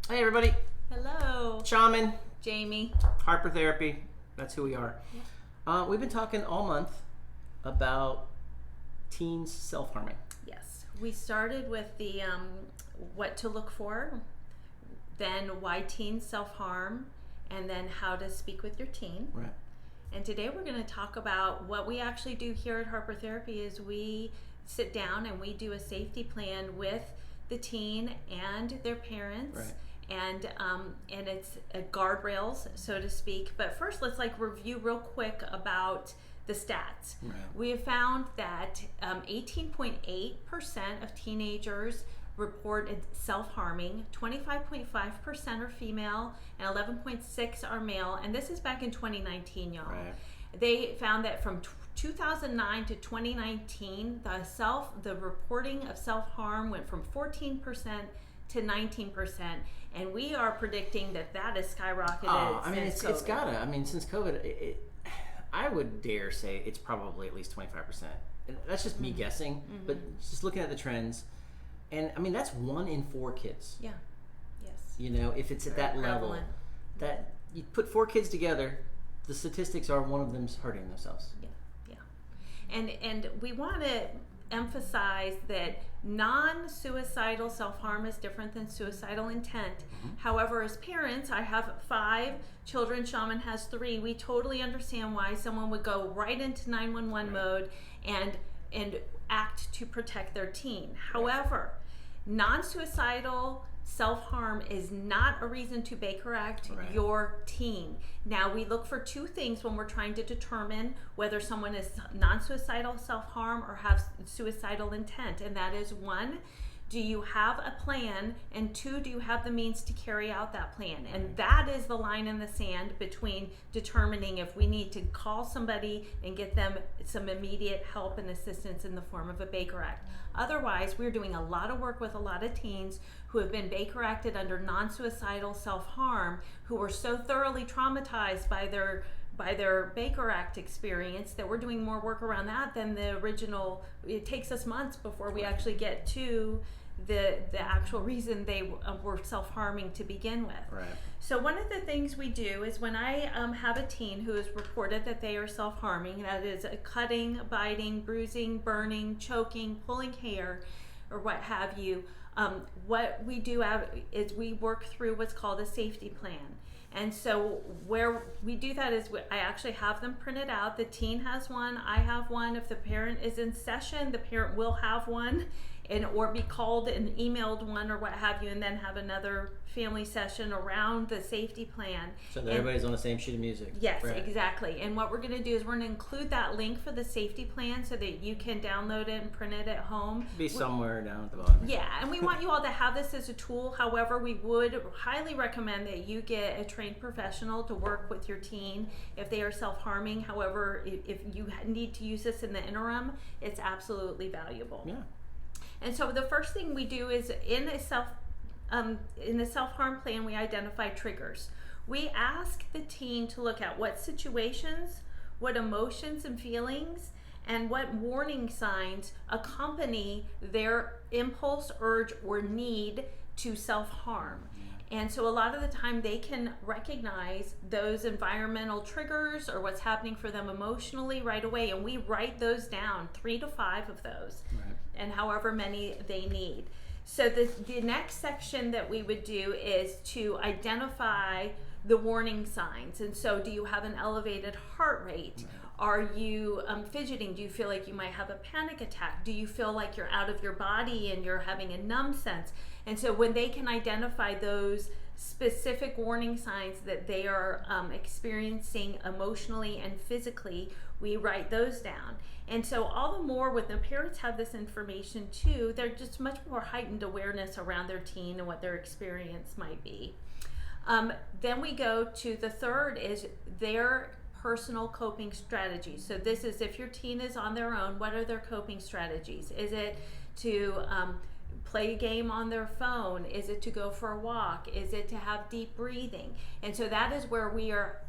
Hey everybody, Hello, Shaman, Jamie. Harper Therapy, that's who we are. We've been talking all month about teens self-harming. Yes, we started with the what to look for, then why teens self-harm, and then how to speak with your teen. Right. And today we're going to talk about what we actually do here at Harper Therapy is we sit down and we do a safety plan with the teen and their parents. Right. And it's guardrails, so to speak. But first, let's review real quick about the stats. Right. We have found that 18.8% of teenagers reported self-harming, 25.5% are female, and 11.6% are male. And this is back in 2019, y'all. Right. They found that from 2009 to 2019, the reporting of self-harm went from 14% to 19%, and we are predicting that has skyrocketed. Oh, I mean, since it's COVID. gotta. I mean, since COVID, I would dare say it's probably at least 25%. And that's just me guessing, but just looking at the trends, and I mean that's 1 in 4 kids. Yeah. Yes. You know, if it's at Very that level, prevalent. that you put 4 kids together, the statistics are one of them's hurting themselves. Yeah. And we want to emphasize that non-suicidal self-harm is different than suicidal intent. However, as parents, I have 5 children, Shaman has 3. We totally understand why someone would go right into 911 mode and act to protect their teen. However, non-suicidal self-harm is not a reason to Baker Act your teen. Now, we look for 2 things when we're trying to determine whether someone is non-suicidal self-harm or has suicidal intent, and that is 1, do you have a plan, and 2, do you have the means to carry out that plan? And that is the line in the sand between determining if we need to call somebody and get them some immediate help and assistance in the form of a Baker Act. Otherwise, we're doing a lot of work with a lot of teens who have been Baker Acted under non-suicidal self-harm, who were so thoroughly traumatized by their Baker Act experience that we're doing more work around that than the original. It takes us months before we actually get to the actual reason they were self-harming to begin with. Right. So one of the things we do is when I have a teen who has reported that they are self-harming, that is cutting, biting, bruising, burning, choking, pulling hair, or what have you, what we do is we work through what's called a safety plan. And so where we do that is I actually have them printed out. The teen has one, I have one. If the parent is in session, the parent will have one or be called and emailed one or what have you, and then have another family session around the safety plan. So that everybody's on the same sheet of music. Yes, exactly. And what we're going to do is we're going to include that link for the safety plan so that you can download it and print it at home. Be somewhere down at the bottom. Yeah, and we want you all to have this as a tool. However, we would highly recommend that you get a trained professional to work with your teen if they are self-harming. However, if you need to use this in the interim, it's absolutely valuable. Yeah. And so the first thing we do is in the self-harm plan, we identify triggers. We ask the teen to look at what situations, what emotions and feelings, and what warning signs accompany their impulse, urge, or need to self-harm. And so a lot of the time they can recognize those environmental triggers or what's happening for them emotionally right away, and we write those down, 3 to 5 of those, and however many they need. So the next section that we would do is to identify the warning signs. And so do you have an elevated heart rate? Are you fidgeting? Do you feel like you might have a panic attack? Do you feel like you're out of your body and you're having a numb sense? And so when they can identify those specific warning signs that they are experiencing emotionally and physically, we write those down. And so all the more when the parents have this information too, they're just much more heightened awareness around their teen and what their experience might be. Then we go to the third is their personal coping strategies. So this is if your teen is on their own, what are their coping strategies? Is it to play a game on their phone? Is it to go for a walk? Is it to have deep breathing? And so that is where we are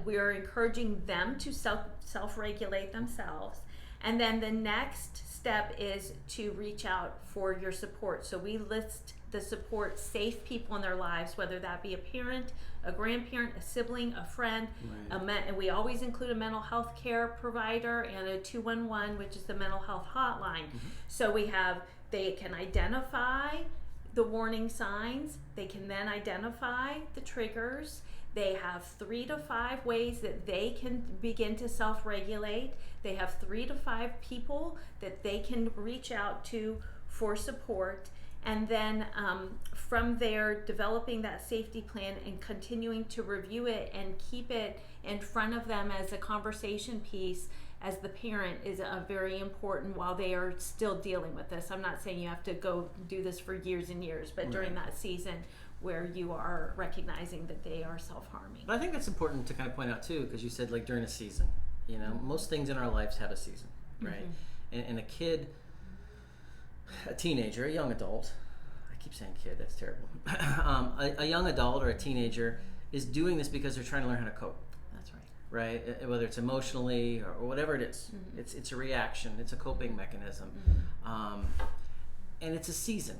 encouraging them to self-regulate themselves. And then the next step is to reach out for your support. So we list the support, safe people in their lives, whether that be a parent, a grandparent, a sibling, a friend. And we always include a mental health care provider and a 211, which is the mental health hotline. So they can identify the warning signs. They can then identify the triggers. They have 3 to 5 ways that they can begin to self-regulate. They have 3 to 5 people that they can reach out to for support. And then from there, developing that safety plan and continuing to review it and keep it in front of them as a conversation piece as the parent is very important while they are still dealing with this. I'm not saying you have to go do this for years and years, but during that season where you are recognizing that they are self-harming. But I think that's important to kind of point out too, because you said like during a season, you know, most things in our lives have a season, right? And a kid, a teenager, a young adult, I keep saying kid, that's terrible. A young adult or a teenager is doing this because they're trying to learn how to cope. Right? Whether it's emotionally or whatever it is, it's a reaction, it's a coping mechanism, and it's a season.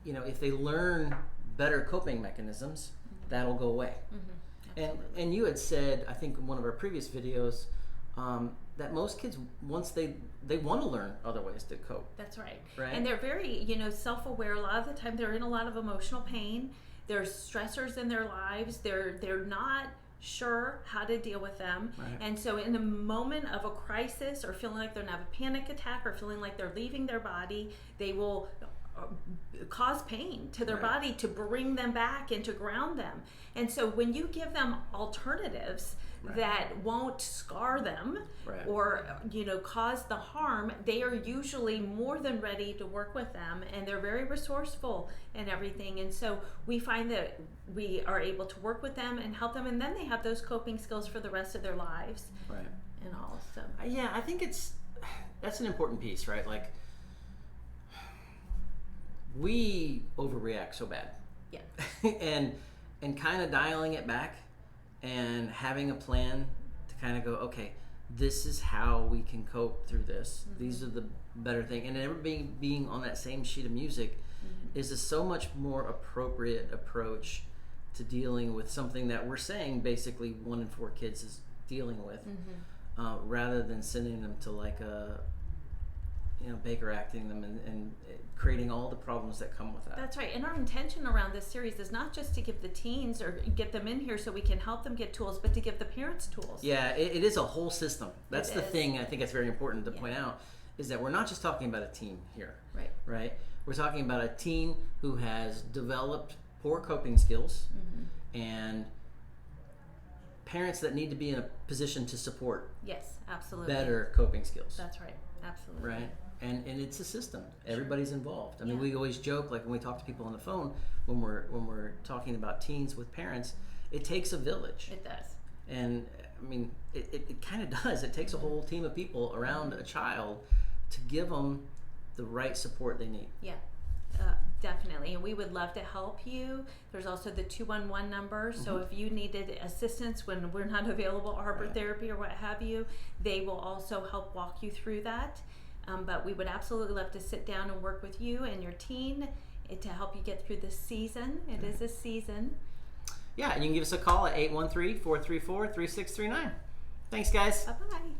You know, if they learn better coping mechanisms, that'll go away. And you had said, I think in one of our previous videos, that most kids, once they want to learn other ways to cope. That's right. Right. And they're very, self-aware. A lot of the time, they're in a lot of emotional pain. There's stressors in their lives. They're not sure how to deal with them. And so in the moment of a crisis or feeling like they're gonna have a panic attack or feeling like they're leaving their body, they will cause pain to their body to bring them back and to ground them. And so when you give them alternatives that won't scar them or cause the harm, they are usually more than ready to work with them, and they're very resourceful and everything. And so we find that we are able to work with them and help them, and then they have those coping skills for the rest of their lives and all. So yeah, I think that's an important piece, right? Like, we overreact so bad, and kind of dialing it back and having a plan to kind of go, okay, this is how we can cope through this. These are the better things. And everybody being on that same sheet of music is a so much more appropriate approach to dealing with something that we're saying basically 1 in 4 kids is dealing with, rather than sending them to like a, Baker acting them and creating all the problems that come with that. That's right. And our intention around this series is not just to give the teens or get them in here so we can help them get tools, but to give the parents tools. Yeah, it is a whole system. That's the thing I think that's very important to point out, is that we're not just talking about a teen here. Right? We're talking about a teen who has developed poor coping skills and parents that need to be in a position to support better coping skills. That's right. Absolutely. Right? And it's a system. Everybody's involved. I mean, we always joke, like when we talk to people on the phone, when we're talking about teens with parents, it takes a village. It does. And I mean, it kind of does. It takes a whole team of people around a child to give them the right support they need. Yeah, definitely. And we would love to help you. There's also the 211 number. So if you needed assistance when we're not available, Harper therapy or what have you, they will also help walk you through that. But we would absolutely love to sit down and work with you and your teen to help you get through this season. It is a season. Yeah, and you can give us a call at 813-434-3639. Thanks, guys. Bye-bye.